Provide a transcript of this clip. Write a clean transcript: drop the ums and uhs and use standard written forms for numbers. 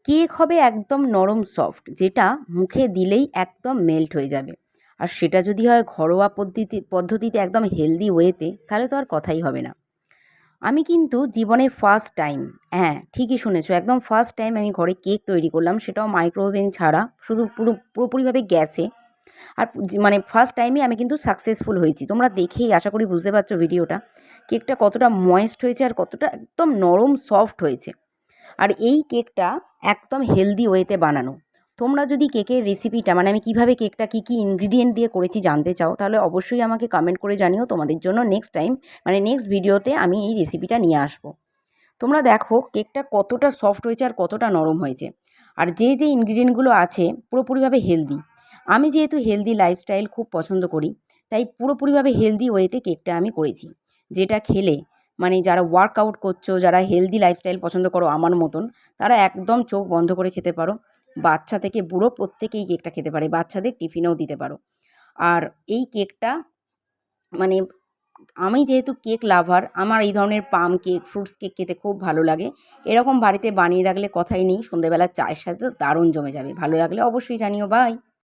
Cake হবে একদম নরম সফট, যেটা মুখে দিলেই একদম মেল্ট হয়ে যাবে। আর সেটা যদি হয় ঘরোয়া পদ্ধতিতে একদম হেলদি ওয়েতে, তাহলে তো আর কথাই হবে না। আমি কিন্তু জীবনে ফার্স্ট টাইম, হ্যাঁ ঠিকই শুনেছো, একদম ফার্স্ট টাইম আমি ঘরে কেক তৈরি করলাম, সেটাও মাইক্রোওভেন ছাড়া, শুধু পুরোপুরিভাবে গ্যাসে। আর মানে ফার্স্ট টাইমে আমি কিন্তু সাকসেসফুল হয়েছি। তোমরা দেখেই আশা করি বুঝতে পারছো ভিডিওটা কেকটা কতটা ময়েস্ট হয়েছে আর কতটা একদম নরম সফট হয়েছে। আর এই কেকটা একদম হেলদি ওয়েতে বানানো। তোমরা যদি কেকের রেসিপিটা, মানে আমি কীভাবে কেকটা কী কী ইনগ্রিডিয়েন্ট দিয়ে করেছি জানতে চাও, তাহলে অবশ্যই আমাকে কমেন্ট করে জানিও। তোমাদের জন্য নেক্সট টাইম, মানে নেক্সট ভিডিওতে আমি এই রেসিপিটা নিয়ে আসবো। তোমরা দেখো কেকটা কতটা সফট হয়েছে আর কতটা নরম হয়েছে। আর যে ইনগ্রিডিয়েন্টগুলো আছে পুরোপুরিভাবে হেলদি। আমি যেহেতু হেলদি লাইফস্টাইল খুব পছন্দ করি, তাই পুরোপুরিভাবে হেলদি ওয়েতে কেকটা আমি করেছি, যেটা খেলে মানে যারা ওয়ার্কআউট করছো, যারা হেলদি লাইফস্টাইল পছন্দ করো আমার মতন, তারা একদম চোখ বন্ধ করে খেতে পারো। বাচ্চা থেকে বুড়ো প্রত্যেকেই কেকটা খেতে পারে, বাচ্চাদের টিফিনেও দিতে পারো। আর এই কেকটা মানে আমি যেহেতু কেক লাভার, আমার এই ধরনের পাম কেক, ফ্রুটস কেক খেতে খুব ভালো লাগে। এরকম বাড়িতে বানিয়ে রাখলে কথাই নেই, সন্ধ্যেবেলা চায়ের সাথে তো দারুণ জমে যাবে। ভালো লাগলে অবশ্যই জানিও। বাই।